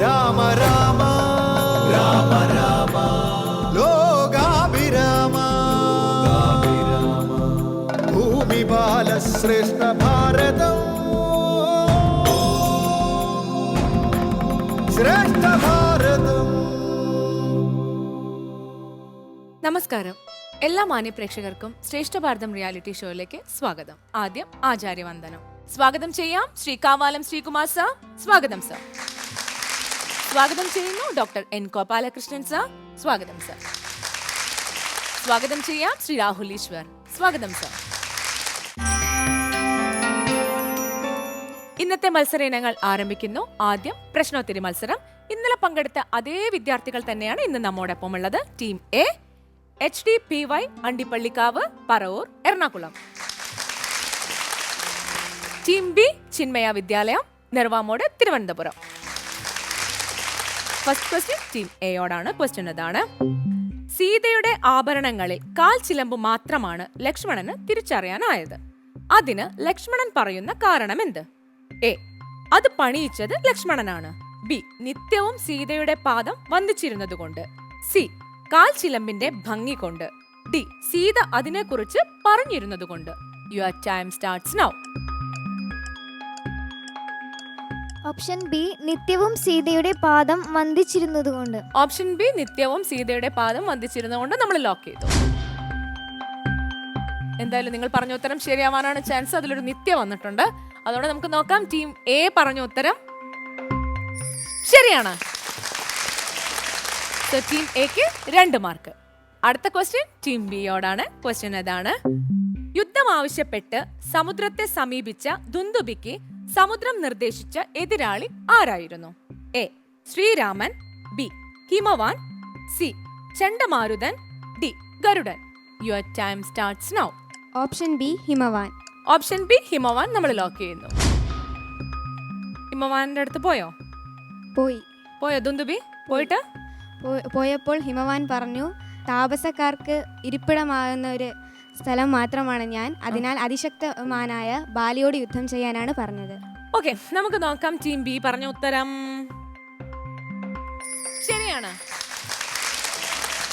രാമ രാമ രാമ രാമ ലോകാഭിരാമ ഭൂമി ബാലശ്രേഷ്ഠ ഭാരതം ശ്രേഷ്ഠ ഭാരതം. നമസ്കാരം. എല്ലാ മാന്യ പ്രേക്ഷകർക്കും ശ്രേഷ്ഠ ഭാരതം റിയാലിറ്റി ഷോയിലേക്ക് സ്വാഗതം. ആദ്യം ആചാര്യവന്ദനം. സ്വാഗതം ചെയ്യാം ശ്രീ കാവാലം ശ്രീകുമാർ സർ. സ്വാഗതം സർ. സ്വാഗതം ചെയ്യുന്നു ഡോക്ടർ എൻ ഗോപാലകൃഷ്ണൻ സർ. സ്വാഗതം സർ. സ്വാഗതം ചെയ്യാം ശ്രീ രാഹുൽ ഈശ്വർ. സ്വാഗതം സർ. ഇന്നത്തെ മത്സര ഇനങ്ങൾ ആരംഭിക്കുന്നു. ആദ്യം പ്രശ്നോത്തരി മത്സരം. ഇന്നലെ പങ്കെടുത്ത അതേ വിദ്യാർത്ഥികൾ തന്നെയാണ് ഇന്ന് നമ്മോടൊപ്പം ഉള്ളത്. Team A HDPY Andippallikkavu, Paravur, Ernakulam. Team B Chinmaya Vidyalayam, Nervamod, Thiruvananthapuram. First question team എയോടാണ്. ക്വസ്റ്റ്യൻ ഇതാണ്: സീതയുടെ ആഭരണങ്ങളിൽ കാൽ ചിലമ്പ് മാത്രമാണ് ലക്ഷ്മണന് തിരിച്ചറിയാനായത്. അതിന് ലക്ഷ്മണൻ പറയുന്ന കാരണം എന്ത്? എ, അത് പണിയിച്ചത് ലക്ഷ്മണനാണ്. ബി, നിത്യവും സീതയുടെ പാദം വന്ദിച്ചിരുന്നതുകൊണ്ട്. സി, കാൽ ചിലമ്പിന്റെ ഭംഗി കൊണ്ട്. ഡി, സീത അതിനെക്കുറിച്ച് പറഞ്ഞിരുന്നതുകൊണ്ട്. Your time starts now. Option B, നിത്യവും സീതയുടെ പാദം വന്ദിച്ചിരുന്നതുകൊണ്ട്. ഓപ്ഷൻ ബി, നിത്യവും സീതയുടെ പാദം വന്ദിച്ചിരുന്നതുകൊണ്ട് നമ്മൾ ലോക്ക് ചെയ്തു. എന്തായാലും നിങ്ങൾ പറഞ്ഞ ഉത്തരം ശരിയാവാനാണ് ചാൻസ്. അതിലൊരു നിത്യ വന്നിട്ടുണ്ട്. അതുകൊണ്ട് നമുക്ക് നോക്കാം. ടീം എ പറഞ്ഞ ഉത്തരം ശരിയാണ്. ടീം എക്ക് 2 മാർക്ക്. അടുത്ത ക്വസ്റ്റ്യൻ ടീം ബിയോടാണ്. ക്വസ്റ്റ്യൻ ഇതാണ്: യുദ്ധം ആവശ്യപ്പെട്ട് സമുദ്രത്തെ സമീപിച്ച ദുന്ദുബിക്ക് സമുദ്രം നിർദ്ദേശിച്ച എതിരാളി ആരായിരുന്നു? A, Sreeraman. B, Himavan. C, Chandamaruthan. D, Garudan. Your time starts now. Option B, Himavan. Option B, Himavan നമ്മൾ ലോക്ക് ചെയ്യുന്നു. ഹിമവാന്റെ അടുത്ത് പോയോ? പോയോ ദുന്ദുബി? പോയപ്പോൾ ഹിമവാൻ പറഞ്ഞു, താപസക്കാർക്ക് ഇരിപ്പിടമാകുന്ന ഒരു സ്ഥലം മാത്രമാണ് ഞാൻ, അതിനാൽ അതിശക്തമാനായ ബാലിയോട് യുദ്ധം ചെയ്യാനാണ് പറഞ്ഞത്. ഓക്കെ, നമുക്ക് നോക്കാം. ടീം ബി പറഞ്ഞ ഉത്തരം ശരിയാണ്.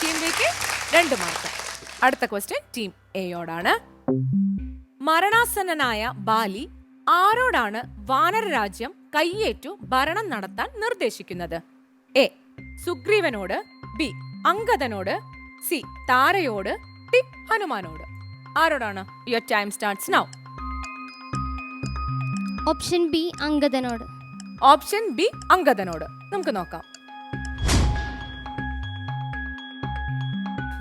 ടീം ബിക്ക് 2 മാർക്ക്. അടുത്ത ക്വസ്റ്റ്യൻ ടീം എയോടാണ്. മരണാസന്നനായ ബാലി ആരോടാണ് വാനരരാജ്യം കയ്യേറ്റു ഭരണം നടത്താൻ നിർദ്ദേശിക്കുന്നത്? എ, സുഗ്രീവനോട്. ബി, അംഗദനോട്. സി, താരയോട്. ഡി, ഹനുമാനോട്. ആരോടാണ്? Your time starts now. Option B, അംഗദനോട്. ഓപ്ഷൻ ബി, അംഗദനോട്. നമുക്ക് നോക്കാം.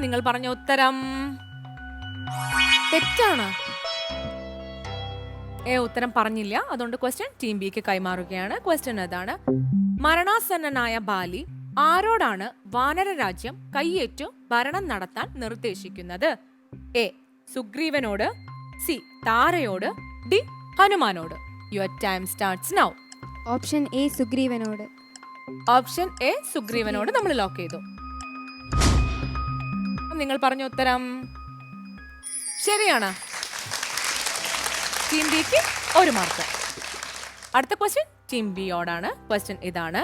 നിങ്ങൾ പറഞ്ഞ ഉത്തരം തെറ്റാണ്. ഉത്തരം പറഞ്ഞില്ല. അതുകൊണ്ട് ക്വസ്റ്റ്യൻ ടീം ബിക്ക് കൈമാറുകയാണ്. ക്വസ്റ്റ്യൻ അതാണ്: മരണാസന്നനായ ബാലി ആരോടാണ് വാനരരാജ്യം കയ്യേറ്റു ഭരണം നടത്താൻ നിർദ്ദേശിക്കുന്നത്? എ, സുഗ്രീവനോട്. സി, താരയോട്. ഡി, ഹനുമാനോട്. Your time starts now. Option A, സുഗ്രീവനോട്. ഓപ്ഷൻ എ, സുഗ്രീവനോട് നമ്മൾ ലോക്ക് ചെയ്തു. നിങ്ങൾ പറഞ്ഞ ഉത്തരം ശരിയാണ്. ടീം ബിക്ക് 1 മാർക്ക്. അടുത്ത ക്വസ്റ്റ്യൻ ടീം ബിയോടാണ്. ക്വസ്റ്റ്യൻ ഇതാണ്: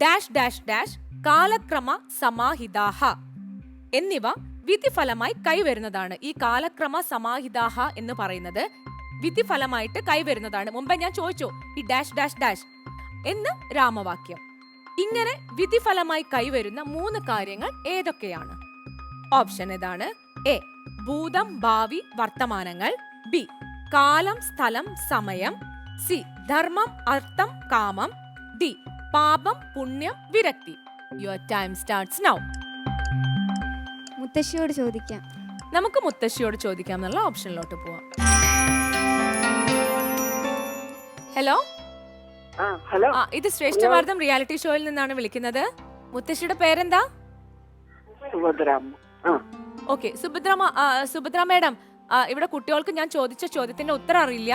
ഡാഷ് ഡാഷ് ഡാഷ് കാലക്രമ സമാഹിതാഹ എന്നിവ വിധിഫലമായി കൈവരുന്നതാണ്. ഈ കാലക്രമ സമാഹിതാഹ എന്ന് പറയുന്നത് വിധിഫലമായിട്ട് കൈവരുന്നതാണ്. മുമ്പേ ഞാൻ ചോദിച്ചു ഈ ഡാഷ് ഡാഷ് ഡാഷ് എന്ന് രാമവാക്യം. ഇങ്ങനെ വിധിഫലമായി കൈവരുന്ന 3 കാര്യങ്ങൾ ഏതൊക്കെയാണ്? ഓപ്ഷൻ ഇതാണ്: എ, ഭൂതം ഭാവി വർത്തമാനങ്ങൾ. ബി, കാലം സ്ഥലം സമയം. സി, ധർമ്മം അർത്ഥം കാമം. ഡി, പാപം പുണ്യം വിരക്തി. Your time starts now. മുത്തശ്ശിയോട് ചോദിക്കാം. നമുക്ക് മുത്തശ്ശിയോട് ചോദിക്കാം എന്നുള്ള ഓപ്ഷനിലോട്ട് പോവാം. ഹലോ. ഹലോ, ഇത് ശ്രേഷ്ഠ ഭാരതം റിയാലിറ്റി ഷോയിൽ നിന്നാണ് വിളിക്കുന്നത്. മുത്തശ്ശിയുടെ പേരെന്താ? ഓക്കെ, സുഭദ്ര മേഡം, ഇവിടെ കുട്ടികൾക്ക് ഞാൻ ചോദിച്ച ചോദ്യത്തിന്റെ ഉത്തരം അറിയില്ല.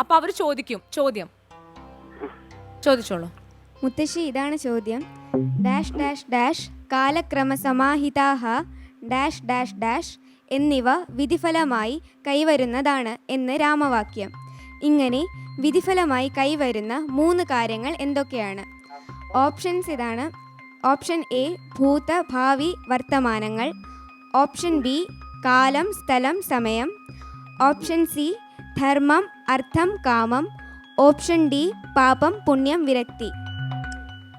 അപ്പൊ അവര് ചോദ്യം ചോദിച്ചോളൂ. മുത്തശ്ശി, ഇതാണ് ചോദ്യം. ഡാഷ് ഡാഷ് ഡാഷ് കാലക്രമസമാഹിതാഹ ഡാഷ് ഡാഷ് ഡാഷ് എന്നിവ വിധിഫലമായി കൈവരുന്നതാണ് എന്ന് രാമവാക്യം. ഇങ്ങനെ വിധിഫലമായി കൈവരുന്ന 3 കാര്യങ്ങൾ എന്തൊക്കെയാണ്? ഓപ്ഷൻസ് ഇതാണ്. ഓപ്ഷൻ എ ഭൂത ഭാവി വർത്തമാനങ്ങൾ, ഓപ്ഷൻ ബി കാലം സ്ഥലം സമയം, ഓപ്ഷൻ സി ധർമ്മം അർത്ഥം കാമം, ഓപ്ഷൻ ഡി പാപം പുണ്യം വിരക്തി.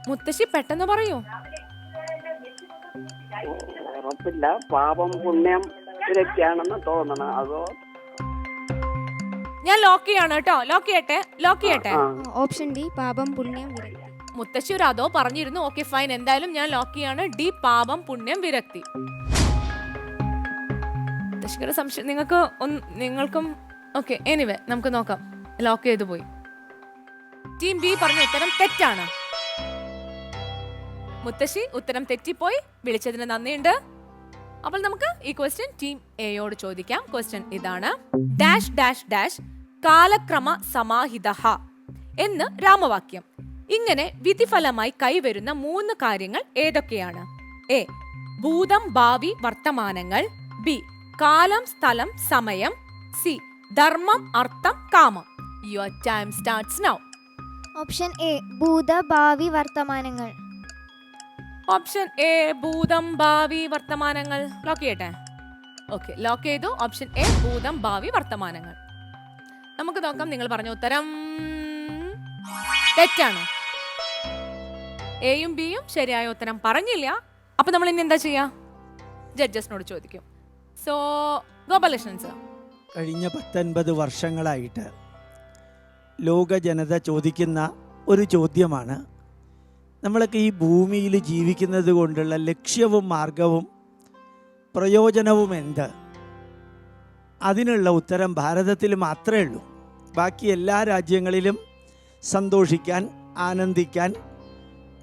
മുത്തശ്ശി പെട്ടെന്ന് പറയൂ. ഉറപ്പില്ല. പാപം പുണ്യം ഇതൊക്കെയാണെന്ന് തോന്നണം. അതോ ഞാൻ ലോക്ക് ചെയ്യാണ് കേട്ടോ. ലോക്ക് ചെയ്യട്ടെ. ഓപ്ഷൻ ഡി പാപം പുണ്യം വിരക്തി. മുത്തശ്ശി ഒരു അതോ പറഞ്ഞിരുന്നു. ഓക്കെ ഫൈൻ, എന്തായാലും ഞാൻ ലോക്ക് ചെയ്യാണ്. ഡി പാപം പുണ്യം വിരക്തി. മുത്തശ്ശിയുടെ സംശയം നിങ്ങൾക്കും ഓക്കെ. എനിവേ നമുക്ക് നോക്കാം. ലോക്ക് ചെയ്തു പോയി. ടീം ബി പറഞ്ഞ ഉത്തരം തെറ്റാണ്. മുത്തശ്ശി ഉത്തരം തെറ്റിപ്പോയി. വിളിച്ചതിന് നന്ദിയുണ്ട്. അപ്പോൾ നമുക്ക് ഈ ക്വസ്റ്റ്യൻ ടീം എയോട് ചോദിക്കാം. ക്വസ്റ്റ്യൻ ഇതാണ്. ഡാഷ് ഡാഷ് ഡാഷ് കാലക്രമ സമാഹിതഃ എന്ന് രാമവാക്യം. ഇങ്ങനെ വിധിഫലമായി കൈവരുന്ന 3 കാര്യങ്ങൾ ഏതൊക്കെയാണ്? എ ഭൂതം ഭാവി വർത്തമാനങ്ങൾ, ബി കാലം സ്ഥലം സമയം, സി ധർമ്മം അർത്ഥം കാമം. Your time starts now. Option A ഭൂത ഭാവി വർത്തമാനങ്ങൾ. ഓപ്ഷൻ എ ഭൂതം ഭാവി വർത്തമാനങ്ങൾ. ലോക്ക് ചെയ്യട്ടെ. ഓക്കെ, ലോക്ക് ചെയ്തു. ഓപ്ഷൻ എ ഭൂതം ഭാവി വർത്തമാനങ്ങൾ. നമുക്ക് നോക്കാം. നിങ്ങൾ പറഞ്ഞ ഉത്തരം തെറ്റാണ്. എയും ബിയും ശരിയായ ഉത്തരം പറഞ്ഞില്ല. അപ്പൊ നമ്മൾ ഇനി എന്താ ചെയ്യാ? ജഡ്ജസിനോട് ചോദിക്കും. സോ ഗോപാലകൃഷ്ണൻ സർ, കഴിഞ്ഞ 19 വർഷങ്ങളായിട്ട് ലോക ജനത ചോദിക്കുന്ന ഒരു ചോദ്യമാണ്, നമ്മളൊക്കെ ഈ ഭൂമിയിൽ ജീവിക്കുന്നത് കൊണ്ടുള്ള ലക്ഷ്യവും മാർഗവും പ്രയോജനവും എന്ത്? അതിനുള്ള ഉത്തരം ഭാരതത്തിൽ മാത്രമേ ഉള്ളൂ. ബാക്കി എല്ലാ രാജ്യങ്ങളിലും സന്തോഷിക്കാൻ, ആനന്ദിക്കാൻ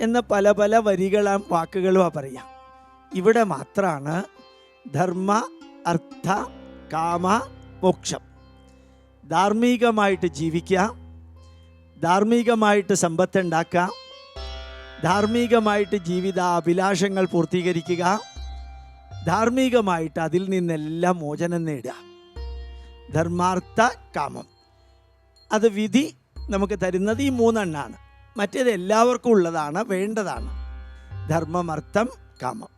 എന്ന പല പല വരികളും വാക്കുകളും പറയാം. ഇവിടെ മാത്രമാണ് ധർമ്മ അർത്ഥ കാമ മോക്ഷം. ധാർമ്മികമായിട്ട് ജീവിക്കുക, ധാർമ്മികമായിട്ട് സമ്പത്തുണ്ടാക്കുക, ധാർമ്മികമായിട്ട് ജീവിതാഭിലാഷങ്ങൾ പൂർത്തീകരിക്കുക, ധാർമ്മികമായിട്ട് അതിൽ നിന്നെല്ലാം മോചനം നേടുക. ധർമാർത്ഥ കാമം. അത് വിധി നമുക്ക് തരുന്നത് ഈ 3 എണ്ണമാണ്. മറ്റേത് എല്ലാവർക്കും ഉള്ളതാണ്, വേണ്ടതാണ്. ധർമ്മമർത്ഥം കാമം.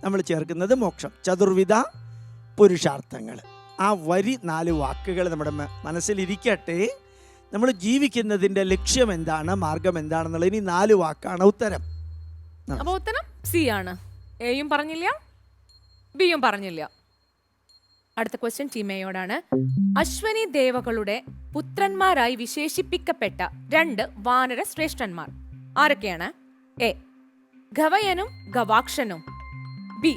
നമ്മൾ ചേർക്കുന്നത് മോക്ഷം. ചതുർവിധ പുരുഷാർത്ഥങ്ങൾ. ആ വരി 4 വാക്കുകൾ നമ്മുടെ മനസ്സിലിരിക്കട്ടെ. നമ്മൾ ജീവിക്കുന്നതിൻ്റെ ലക്ഷ്യം എന്താണ്, മാർഗം എന്താണെന്നുള്ളത് ഇനി 4 വാക്കാണ് ഉത്തരം. അപ്പൊ ഉത്തരം സി ആണ്. എയും പറഞ്ഞില്ല, ബിയും പറഞ്ഞില്ല. അടുത്ത ക്വസ്റ്റ്യൻ ടീം എയോടാണ്. അശ്വനി ദേവകളുടെ പുത്രന്മാരായി വിശേഷിപ്പിക്കപ്പെട്ട 2 വാനര ശ്രേഷ്ഠന്മാർ ആരൊക്കെയാണ്? എ ഗവയനും ഗവാക്ഷനും, ബി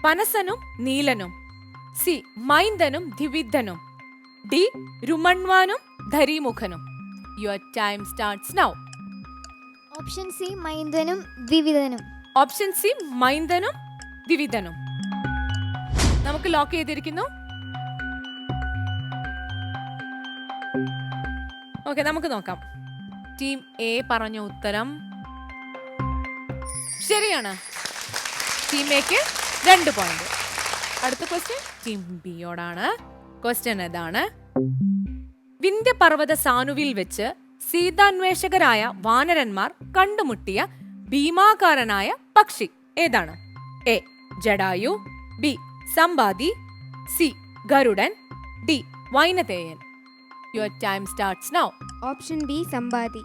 പനസനും നീലനും, സി മൈന്ദനും ദ്വിവിധനും, ഡി രുമൺവാനും ധരിമുഖനും. Your time starts now. Option C മൈന്ദനും ദ്വിവിധനും. ഓപ്ഷൻ സി മൈന്ദനും ദ്വിവിധനും. നമുക്ക് ലോക്ക് ചെയ്തിരിക്കുന്നു. ഓക്കെ, നമുക്ക് നോക്കാം. ടീം എ പറഞ്ഞ ഉത്തരം ശരിയാണ്. ടീം എക്ക് 2 പോയിന്റ്. അടുത്ത ക്വസ്റ്റ്യൻ ടീം ബിയോടാണ്. ക്വസ്റ്റ്യൻ ഏതാണ്? വിന്ധ്യപർവ്വത സാനുവിൽ വെച്ച് സീതാന്വേഷകരായ വാനരന്മാർ കണ്ടുമുട്ടിയ ഭീമാകാരനായ പക്ഷി ഏതാണ്? A Jatayu, B Sampathi, C Garudan, D Vainatheyan. Your time starts now. Option B Sampathi.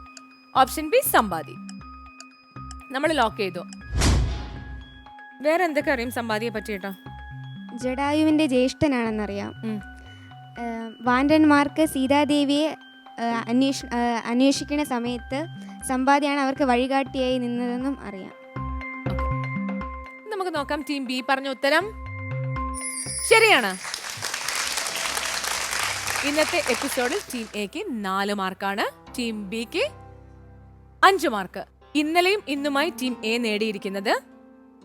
Option B Sampathi നമ്മൾ ലോക്ക് ചെയ്തു. വേറെ എന്തൊക്കെ അറിയും സമ്പാദിയെ പറ്റിയിട്ടോ? ജടായുവിൻ്റെ ജ്യേഷ്ഠനാണെന്നറിയാം. വാനരന്മാർക്ക് സീതാദേവിയെ അന്വേഷിക്കുന്ന സമയത്ത് സമ്പാദിയാണ് അവർക്ക് വഴികാട്ടിയായി നിന്നതെന്നും അറിയാം. നമുക്ക് നോക്കാം. ടീം ബി പറഞ്ഞ ഉത്തരം ശരിയാണ്. ഇന്നത്തെ എപ്പിസോഡിൽ ടീം എക്ക് 4 മാർക്കാണ്, ടീം ബിക്ക് 5 മാർക്ക്. ഇന്നലെയും ഇന്നുമായി ടീം എ നേടിയിരിക്കുന്നത്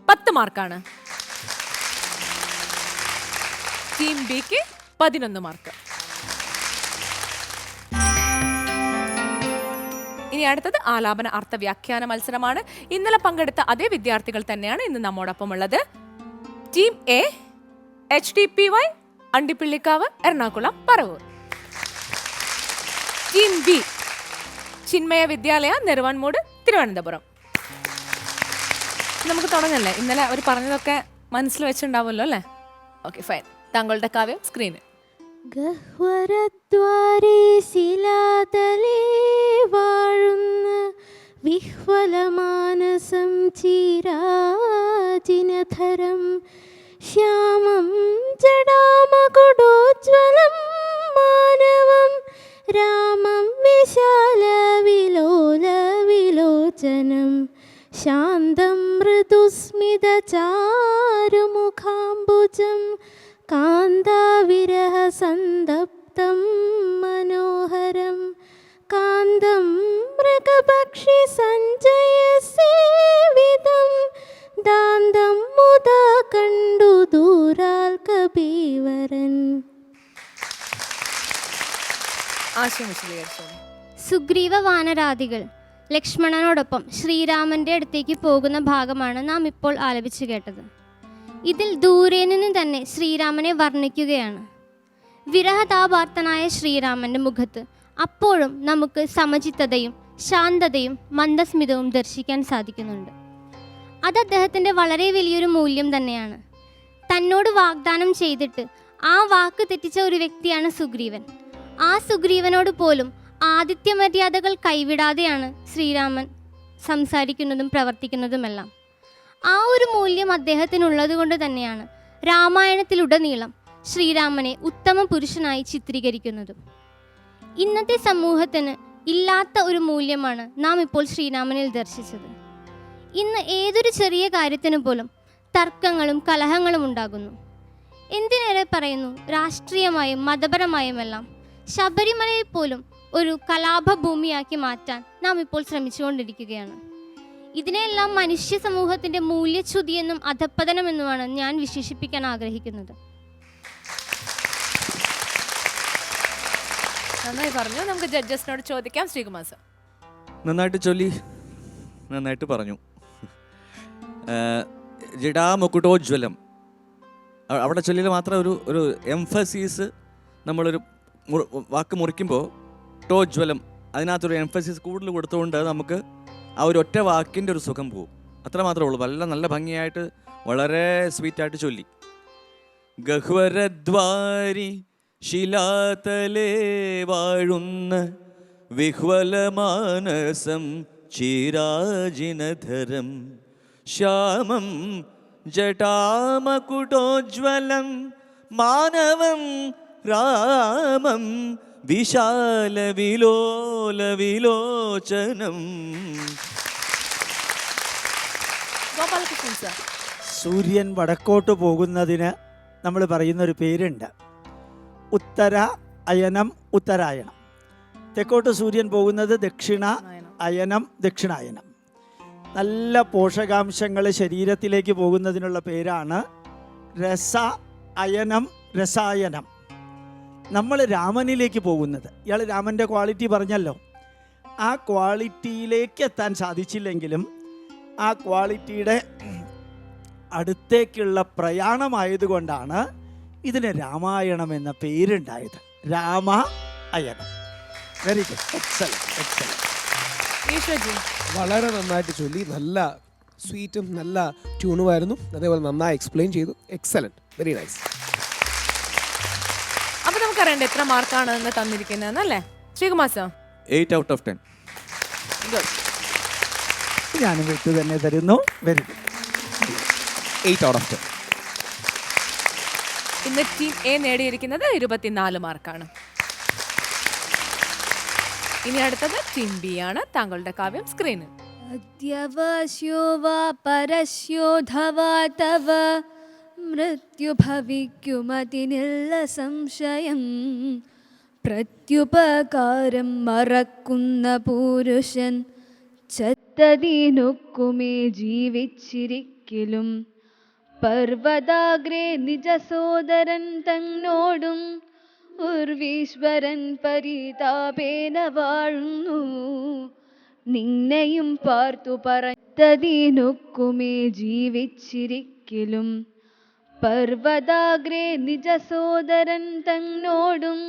10 മാർക്കാണ്. ടീം ബിക്ക് 11 മാർക്ക്. ഇനി അടുത്തത് ആലാപന അർത്ഥ വ്യാഖ്യാന മത്സരമാണ്. ഇന്നലെ പങ്കെടുത്ത അതേ വിദ്യാർത്ഥികൾ തന്നെയാണ് ഇന്ന് നമ്മോടൊപ്പം ഉള്ളത്. Team A HDPY Andipillikavu, Ernakulam, Paravur. Team B Chinmaya വിദ്യാലയ നെടുവാൻമൂട് തിരുവനന്തപുരം. നമുക്ക് തുടങ്ങല്ലേ? ഇന്നലെ അവർ പറഞ്ഞതൊക്കെ മനസ്സിൽ വെച്ചിട്ടുണ്ടാവുമല്ലോ അല്ലേ? Okay fine. താങ്കളുടെ കാവ്യം സ്ക്രീനിൽ. ഗഹ്വരദ്വാരേ ശിലാതലേ വാഴുന്ന വിഹ്വലമാനസം ചീരാജിനധരം ശ്യാമം ജടാമകുടോജ്വലം മാനവം രാമം വിശാല വിലോല വിലോചനം ശാന്തം മൃദുസ്മിത ചാരുമുഖാംബുജം കാന്താവിരഹ സന്തപ്തം മനോഹരം കാന്തം മൃഗപക്ഷി സഞ്ജയ സേവിതം ദാന്തം മുദാ കണ്ടു ദൂരാൽ കപീവരൻ. ആശയം വിശദീകരിച്ചു. സുഗ്രീവ വാനരാദികൾ ലക്ഷ്മണനോടൊപ്പം ശ്രീരാമന്റെ അടുത്തേക്ക് പോകുന്ന ഭാഗമാണ് നാം ഇപ്പോൾ ആലപിച്ചു കേട്ടത്. ഇതിൽ ദൂരെ നിന്ന് തന്നെ ശ്രീരാമനെ വർണ്ണിക്കുകയാണ്. വിരഹതാപാർത്തനായ ശ്രീരാമന്റെ മുഖത്ത് അപ്പോഴും നമുക്ക് സമചിത്തതയും ശാന്തതയും മന്ദസ്മിതവും ദർശിക്കാൻ സാധിക്കുന്നുണ്ട്. അത് അദ്ദേഹത്തിൻ്റെ വളരെ വലിയൊരു മൂല്യം തന്നെയാണ്. തന്നോട് വാഗ്ദാനം ചെയ്തിട്ട് ആ വാക്ക് തെറ്റിച്ച ഒരു വ്യക്തിയാണ് സുഗ്രീവൻ. ആ സുഗ്രീവനോട് പോലും ആതിഥ്യ മര്യാദകൾ കൈവിടാതെയാണ് ശ്രീരാമൻ സംസാരിക്കുന്നതും പ്രവർത്തിക്കുന്നതുമെല്ലാം. ആ ഒരു മൂല്യം അദ്ദേഹത്തിനുള്ളത് കൊണ്ട് തന്നെയാണ് രാമായണത്തിലുടനീളം ശ്രീരാമനെ ഉത്തമ പുരുഷനായി ചിത്രീകരിക്കുന്നതും. ഇന്നത്തെ സമൂഹത്തിന് ഇല്ലാത്ത ഒരു മൂല്യമാണ് നാം ഇപ്പോൾ ശ്രീരാമനിൽ ദർശിച്ചത്. ഇന്ന് ഏതൊരു ചെറിയ കാര്യത്തിനു പോലും തർക്കങ്ങളും കലഹങ്ങളും ഉണ്ടാകുന്നു. എന്തിനേറെ പറയുന്നു, രാഷ്ട്രീയമായും മതപരമായുമെല്ലാം ശബരിമലയെ പോലും ഒരു കലാപഭൂമിയാക്കി മാറ്റാൻ നാം ഇപ്പോൾ ശ്രമിച്ചുകൊണ്ടിരിക്കുകയാണ്. ഇതിനെല്ലാം മനുഷ്യ സമൂഹത്തിൻ്റെ മൂല്യച്യുതിയെന്നും അധപ്പതനമെന്നുമാണ് ഞാൻ വിശേഷിപ്പിക്കാൻ ആഗ്രഹിക്കുന്നത്. നന്നായി പറഞ്ഞു. നമുക്ക് ജഡ്ജസിനോട് ചോദിക്കാം. ശ്രീകുമാർ സർ. നന്നായിട്ട് ചൊല്ലി, നന്നായിട്ട് പറഞ്ഞു. ജടാമുകുടോജ്വലം അവിടെ ചൊല്ലിയിൽ മാത്രം ഒരു എംഫസീസ്, നമ്മളൊരു വാക്ക് മുറിക്കുമ്പോൾ ടോജ്വലം അതിനകത്തൊരു എംഫസീസ് കൂടുതൽ കൊടുത്തുകൊണ്ട് നമുക്ക് ആ ഒരു ഒറ്റ വാക്കിൻ്റെ ഒരു സുഖം പോകും. അത്ര മാത്രമേ ഉള്ളൂ. നല്ല ഭംഗിയായിട്ട് വളരെ സ്വീറ്റായിട്ട് ചൊല്ലി. ഗഹ്വരദ്വാരി ശിലാതലേ വാഴുന്ന വിഹ്വലമാനസം ചിരാജിനധരം ശ്യാമം ജടാമകുടോജ്വലം മാനവം രാമം വിശാല വിലോല വിലോചനം. ഗോപാലകൃഷ്ണൻ സർ. സൂര്യൻ വടക്കോട്ട് പോകുന്നതിന് നമ്മൾ പറയുന്നൊരു പേരുണ്ട്, ഉത്തര അയനം ഉത്തരായണം. തെക്കോട്ട് സൂര്യൻ പോകുന്നത് ദക്ഷിണ അയനം ദക്ഷിണായനം. നല്ല പോഷകാംശങ്ങൾ ശരീരത്തിലേക്ക് പോകുന്നതിനുള്ള പേരാണ് രസ അയനം രസായനം. നമ്മൾ രാമനിലേക്ക് പോകുന്നത്, ഇയാൾ രാമൻ്റെ ക്വാളിറ്റി പറഞ്ഞല്ലോ, ആ ക്വാളിറ്റിയിലേക്ക് എത്താൻ സാധിച്ചില്ലെങ്കിലും ആ ക്വാളിറ്റിയുടെ അടുത്തേക്കുള്ള പ്രയാണമായതുകൊണ്ടാണ് ഇതിന് രാമായണം എന്ന പേരുണ്ടായത്. രാമ അയനം. Very good, excellent excellent. ഈശ്വജി. വളരെ നന്നായിട്ട് ചൊല്ലി, നല്ല സ്വീറ്റും നല്ല ട്യൂണുമായിരുന്നു. അതേപോലെ നന്നായി എക്സ്പ്ലെയിൻ ചെയ്തു. Excellent, very nice. അപ്പൊ നമുക്കറിയണ്ട എത്ര മാർക്കാണ് എന്ന് തന്നിരിക്കുന്നതെന്നല്ലേ Sreekumar sir? 8 out of 10. Good. ഞാനും വിട്ടു തന്നെ തരുന്നു. Very good. 8 out of 10. ഇന്ന് ടീം എ നേടിയിരിക്കുന്നത് 24 മാർക്കാണ്. ഇനി അടുത്തത് ടീം ബി ആണ്. താങ്കളുടെ കാവ്യം സ്ക്രീനിൽ. അദ്യവശോ വാ പരസ്യോധവാ തവ മൃത്യു ഭവിക്കുമതിനില്ല സംശയം. പ്രത്യുപകാരം മറക്കുന്ന പുരുഷൻ ചത്തതിനൊക്കുമേ ജീവിച്ചിരിക്കലും. പർവ്വതാഗ്രേ നിജ സോദരൻ തന്നോടും ഉർവീശ്വരൻ പരിതാപേന വാഴുന്നു. നിന്നെയും പാർത്തു പറഞ്ഞതിനൊക്കുമേ ജീവിച്ചിരിക്കലും. പർവ്വതാഗ്രേ നിജ സോദരൻ തന്നോടും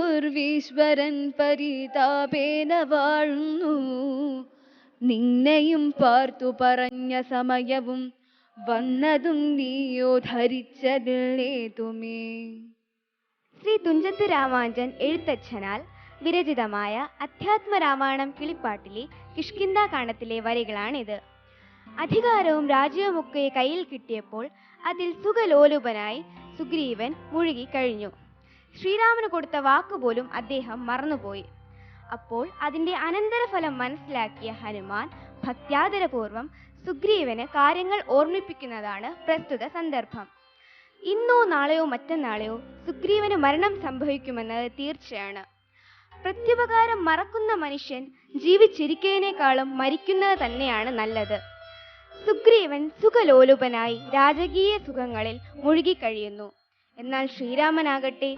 ഉർവീശ്വരൻ പരിതാപേന വാഴുന്നു. നിന്നെയും പാർത്തു പറഞ്ഞ സമയവും വന്നതും നീയോ ധരിച്ചതില്ലേതുമേ. ശ്രീ തുഞ്ചത്ത് രാമാനുജൻ എഴുത്തച്ഛനാൽ വിരചിതമായ അധ്യാത്മരാമായണം കിളിപ്പാട്ടിലെ കിഷ്കിന്ധാകാണ്ഡത്തിലെ വരികളാണിത്. അധികാരവും രാജ്യവുമൊക്കെ കയ്യിൽ കിട്ടിയപ്പോൾ അതിൽ സുഖലോലുപനായി സുഗ്രീവൻ മുഴുകിക്കഴിഞ്ഞു. ശ്രീരാമന് കൊടുത്ത വാക്കുപോലും അദ്ദേഹം മറന്നുപോയി. അപ്പോൾ അതിൻ്റെ അനന്തരഫലം മനസ്സിലാക്കിയ ഹനുമാൻ ഭക്ത്യാദരപൂർവം സുഗ്രീവന് കാര്യങ്ങൾ ഓർമ്മിപ്പിക്കുന്നതാണ് പ്രസ്തുത സന്ദർഭം. ഇന്നോ നാളെയോ മറ്റന്നാളെയോ സുഗ്രീവന് മരണം സംഭവിക്കുമെന്നത് തീർച്ചയാണ്. പ്രത്യുപകാരം മറക്കുന്ന മനുഷ്യൻ ജീവിച്ചിരിക്കുന്നതിനേക്കാളും മരിക്കുന്നത് തന്നെയാണ് നല്ലത്. സുഗ്രീവൻ സുഖലോലുപനായി രാജകീയ സുഖങ്ങളിൽ മുഴുകിക്കഴിയുന്നു. എന്നാൽ ശ്രീരാമനാകട്ടെ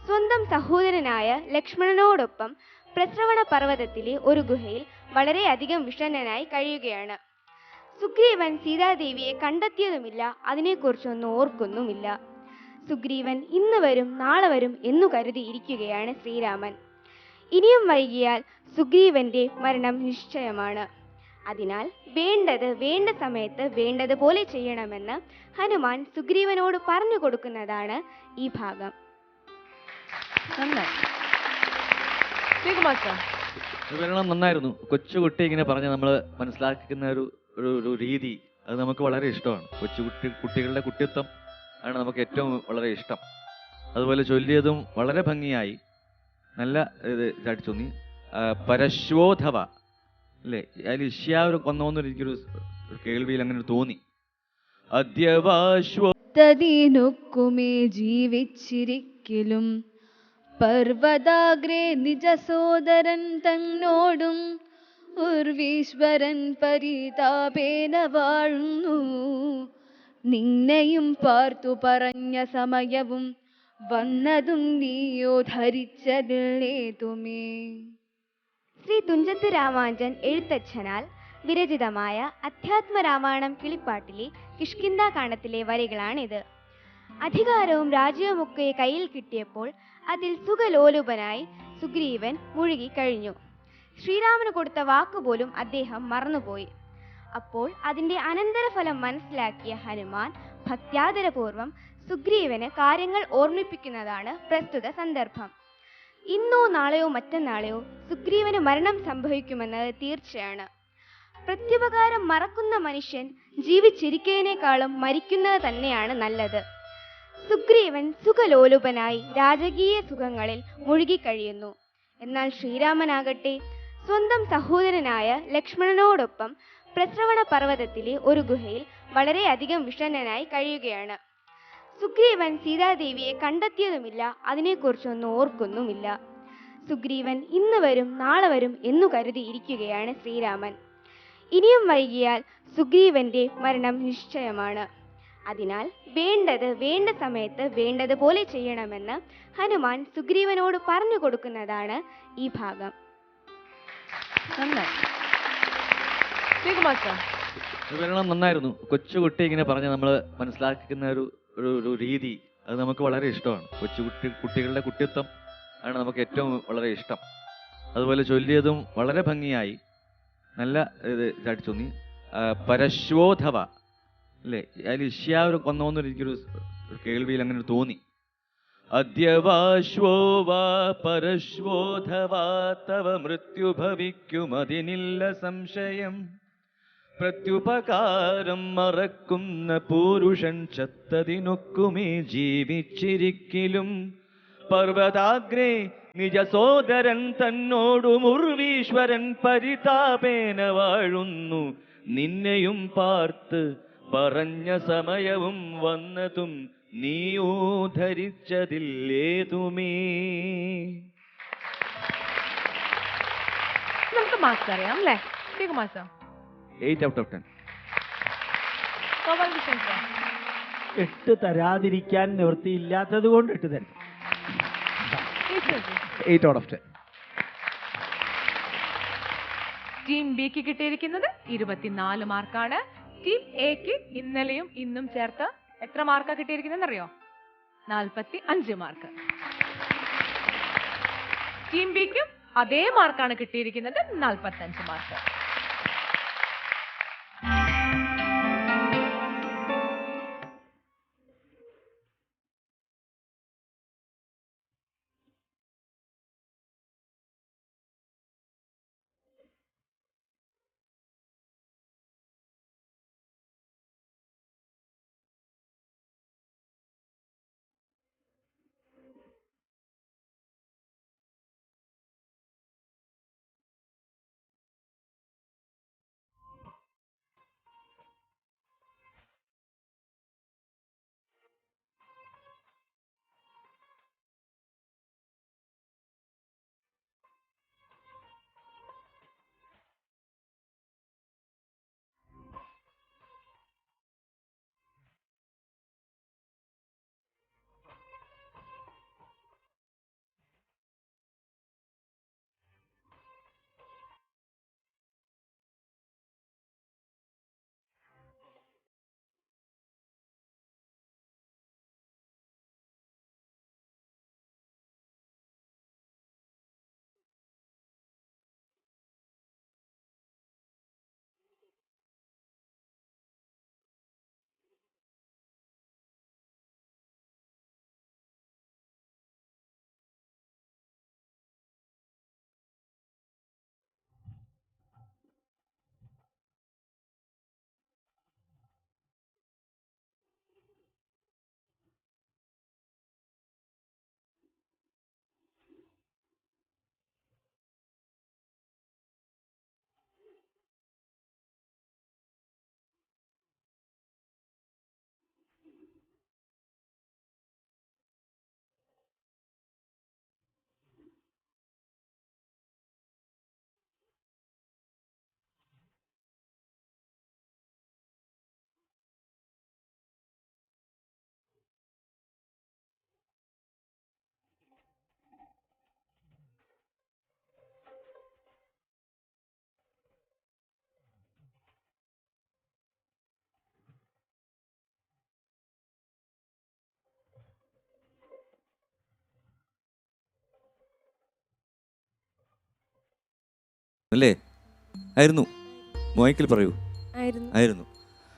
സ്വന്തം സഹോദരനായ ലക്ഷ്മണനോടൊപ്പം പ്രസ്രവണ പർവ്വതത്തിലെ ഒരു ഗുഹയിൽ വളരെയധികം വിഷണ്ണനായി കഴിയുകയാണ്. സുഗ്രീവൻ സീതാദേവിയെ കണ്ടെത്തിയതുമില്ല, അതിനെക്കുറിച്ചൊന്നും ഓർക്കുന്നുമില്ല. സുഗ്രീവൻ ഇന്ന് വരും നാളെ വരും എന്നു കരുതിയിരിക്കുകയാണ് ശ്രീരാമൻ. ഇനിയും വൈകിയാൽ സുഗ്രീവന്റെ മരണം നിശ്ചയമാണ്. അതിനാൽ വേണ്ടത് വേണ്ട സമയത്ത് വേണ്ടതുപോലെ ചെയ്യണമെന്ന് ഹനുമാൻ സുഗ്രീവനോട് പറഞ്ഞു കൊടുക്കുന്നതാണ് ഈ ഭാഗം. വിവരണം നന്നായിരുന്നു. കൊച്ചുകുട്ടി ഇങ്ങനെ പറഞ്ഞ് നമ്മൾ മനസ്സിലാക്കുന്ന ഒരു രീതി അത് നമുക്ക് വളരെ ഇഷ്ടമാണ്. കുട്ടികളുടെ കുട്ടിത്വം ആണ് നമുക്ക് ഏറ്റവും വളരെ ഇഷ്ടം. അതുപോലെ ചൊല്ലിയതും വളരെ ഭംഗിയായി നല്ല ഇത് ചാട്ടി തോന്നി. പരശ്വോധവ അല്ലേ, അതിൽ ഇഷ്യാവ് വന്നോന്നൊരു എനിക്കൊരു കേൾവിയിൽ അങ്ങനെ തോന്നി. അദ്യവാശ്വതീനൊക്കുമേ ജീവിച്ചിരിക്കലും പർവ്വതാഗ്രേ നിജ സോദരൻ തന്നോടും ഉർവീശ്വരൻ പരിതാപേന വാഴുന്നു. നിന്നെയും പാർത്തു പറഞ്ഞ സമയവും വന്നതും നീയോ ധരിച്ചതില്ലേതുമേ. ശ്രീ തുഞ്ചത്ത് രാമാനുജൻ എഴുത്തച്ഛനാൽ വിരചിതമായ അധ്യാത്മരാമായണം കിളിപ്പാട്ടിലെ കിഷ്കിന്ധാകാണ്ഡത്തിലെ വരികളാണിത്. അധികാരവും രാജ്യവുമൊക്കെ കയ്യിൽ കിട്ടിയപ്പോൾ അതിൽ സുഖലോലുപനായി സുഗ്രീവൻ മുഴുകിക്കഴിഞ്ഞു. ശ്രീരാമന് കൊടുത്ത വാക്കുപോലും അദ്ദേഹം മറന്നുപോയി. അപ്പോൾ അതിൻ്റെ അനന്തരഫലം മനസ്സിലാക്കിയ ഹനുമാൻ ഭക്ത്യാദരപൂർവം സുഗ്രീവന് കാര്യങ്ങൾ ഓർമ്മിപ്പിക്കുന്നതാണ് പ്രസ്തുത സന്ദർഭം. ഇന്നോ നാളെയോ മറ്റന്നാളെയോ സുഗ്രീവന് മരണം സംഭവിക്കുമെന്നത് തീർച്ചയാണ്. പ്രത്യുപകാരം മറക്കുന്ന മനുഷ്യൻ ജീവിച്ചിരിക്കുന്നതിനേക്കാളും മരിക്കുന്നത് തന്നെയാണ് നല്ലത്. സുഗ്രീവൻ സുഖലോലുപനായി രാജകീയ സുഖങ്ങളിൽ മുഴുകിക്കഴിയുന്നു. എന്നാൽ ശ്രീരാമനാകട്ടെ സ്വന്തം സഹോദരനായ ലക്ഷ്മണനോടൊപ്പം പ്രസ്രവണ പർവ്വതത്തിലെ ഒരു ഗുഹയിൽ വളരെയധികം വിഷണ്ണനായി കഴിയുകയാണ്. സുഗ്രീവൻ സീതാദേവിയെ കണ്ടെത്തിയതുമില്ല, അതിനെക്കുറിച്ചൊന്നും ഓർക്കുന്നുമില്ല. സുഗ്രീവൻ ഇന്ന് വരും നാളെ വരും എന്നു കരുതിയിരിക്കുകയാണ് ശ്രീരാമൻ. ഇനിയും വൈകിയാൽ സുഗ്രീവന്റെ മരണം നിശ്ചയമാണ്. അതിനാൽ വേണ്ടത് വേണ്ട സമയത്ത് വേണ്ടതുപോലെ ചെയ്യണമെന്ന് ഹനുമാൻ സുഗ്രീവനോട് പറഞ്ഞു കൊടുക്കുന്നതാണ് ഈ ഭാഗം. വിവരണം നന്നായിരുന്നു. കൊച്ചുകുട്ടി ഇങ്ങനെ പറഞ്ഞ് നമ്മൾ മനസ്സിലാക്കുന്ന ഒരു രീതി അത് നമുക്ക് വളരെ ഇഷ്ടമാണ്. കുട്ടികളുടെ കുട്ടിത്വം ആണ് നമുക്ക് ഏറ്റവും വളരെ ഇഷ്ടം. അതുപോലെ ചൊല്ലിയതും വളരെ ഭംഗിയായി നല്ല ഇത് ചാട്ടി തോന്നി. പരശ്വോധവ അല്ലേ, അതിൽ ഇഷ്യാവ് വന്നോന്നൊരു എനിക്കൊരു കേൾവിയിൽ അങ്ങനെ തോന്നി. അദ്യവാശ്വോ വാ പരശ്വോധവാ തവ മൃത്യു ഭവിക്കുമതിനില്ല സംശയം. പ്രത്യുപകാരം മറക്കുന്ന പുരുഷൻ ചത്തതിനൊക്കുമേ ജീവിച്ചിരിക്കലും പർവ്വതാഗ്രേ നിജ സോദരൻ തന്നോടും ഉർവീശ്വരൻ പരിതാപേന വാഴുന്നു. നിന്നെയും പാർത്ത് പറഞ്ഞ സമയവും വന്നതും നീയോ ധരിച്ചതില്ലേതുമേ. നമുക്ക് മാർക്സ് അറിയാം അല്ലേ? 8 out of 10. 8 തരാതിരിക്കാൻ നിവൃത്തിയില്ലാത്തത് കൊണ്ട് 8 തരും. 8 out of 10. ടീം ബിക്ക് കിട്ടിയിരിക്കുന്നത് 24 മാർക്കാണ്. ടീം എക്ക് ഇന്നലെയും ഇന്നും ചേർത്ത് എത്ര മാർക്കാണ് കിട്ടിയിരിക്കുന്നതെന്ന് അറിയോ? 45 മാർക്ക്. ടീം ബിക്കും അതേ മാർക്കാണ് കിട്ടിയിരിക്കുന്നത്, 45 മാർക്ക്. അല്ലേ? ആയിരുന്നു. മൈക്കിൽ പറയൂ. ആയിരുന്നു.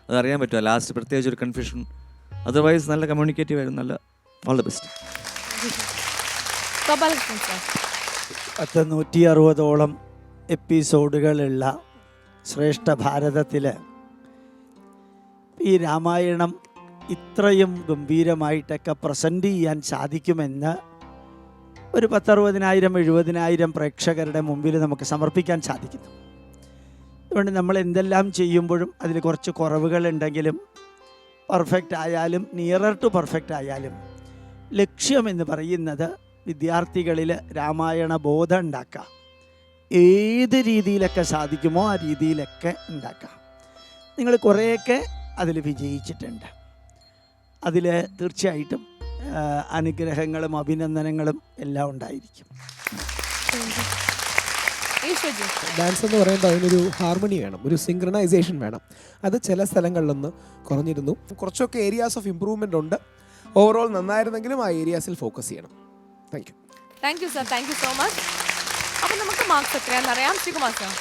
അതറിയാൻ പറ്റുമോ? ലാസ്റ്റ് പ്രത്യേകിച്ച് ഒരു കൺഫ്യൂഷൻ. അതർവൈസ് നല്ല കമ്മ്യൂണിക്കേറ്റീവ് ആയിരുന്നു. നല്ല ഓൾ ദ ബെസ്റ്റ്. 160ഓളം എപ്പിസോഡുകളുള്ള ശ്രേഷ്ഠ ഭാരതത്തിൽ ഈ രാമായണം ഇത്രയും ഗംഭീരമായിട്ടൊക്കെ പ്രസൻറ്റ് ചെയ്യാൻ സാധിക്കുമെന്ന് ഒരു 10,60,000-70,000 പ്രേക്ഷകരുടെ മുമ്പിൽ നമുക്ക് സമർപ്പിക്കാൻ സാധിക്കുന്നു. അതുകൊണ്ട് നമ്മൾ എന്തെല്ലാം ചെയ്യുമ്പോഴും അതിൽ കുറച്ച് കുറവുകളുണ്ടെങ്കിലും പെർഫെക്റ്റ് ആയാലും നിയറർ ടു പെർഫെക്റ്റ് ആയാലും ലക്ഷ്യമെന്ന് പറയുന്നത് വിദ്യാർത്ഥികളിൽ രാമായണ ബോധം ഉണ്ടാക്കാം. ഏത് രീതിയിലൊക്കെ സാധിക്കുമോ ആ രീതിയിലൊക്കെ ഉണ്ടാക്കാം. നിങ്ങൾ കുറേയൊക്കെ അതിൽ വിജയിച്ചിട്ടുണ്ട്. അതിൽ തീർച്ചയായിട്ടും അനുഗ്രഹങ്ങളും അഭിനന്ദനങ്ങളും എല്ലാം ഉണ്ടായിരിക്കും. ഡാൻസ് എന്ന് പറയുമ്പോൾ അതിനൊരു ഹാർമണി വേണം, ഒരു സിങ്ക്രണൈസേഷൻ വേണം. അത് ചില സ്ഥലങ്ങളിലൊന്ന് കുറഞ്ഞിരുന്നു. കുറച്ചൊക്കെ ഏരിയാസ് ഓഫ് ഇമ്പ്രൂവ്മെൻ്റ് ഉണ്ട്. ഓവറോൾ നന്നായിരുന്നെങ്കിലും ആ ഏരിയാസിൽ ഫോക്കസ് ചെയ്യണം. Thank you. Thank you sir, thank you so much. അപ്പോൾ നമുക്ക് മാർക്സ് എത്രയാണെന്ന് അറിയാം. Sivakumar sir.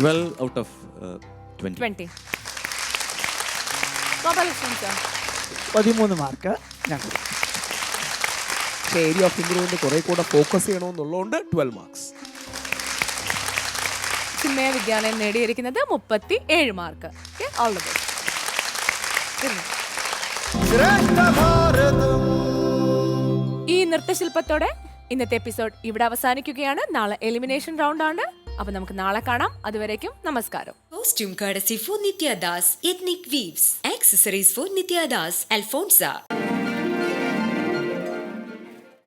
12 out of 20. 13 mark ഞങ്ങൾ. പക്ഷേ ഏരിയ ഓഫ് ഇമ്പ്രൂവ്മെൻറ്റ് കുറേ കൂടെ ഫോക്കസ് ചെയ്യണമെന്നുള്ളതുകൊണ്ട് 12 മാർക്സ്. ചിന്മയ വിദ്യാലയം നേടിയിരിക്കുന്നത് 37 മാർക്ക്. All the best. ശ്രേഷ്ഠ ഭാരതം. ഈ നൃത്തശില്പത്തോടെ ഇന്നത്തെ എപ്പിസോഡ് ഇവിടെ അവസാനിക്കുകയാണ്. നാളെ എലിമിനേഷൻ റൗണ്ട് ആണ്. അപ്പൊ നമുക്ക് നാളെ കാണാം. അതുവരേക്കും നമസ്കാരം. Costume courtesy for Nitya Das Ethnic Weaves. Accessories for Nitya Das Alfonsa.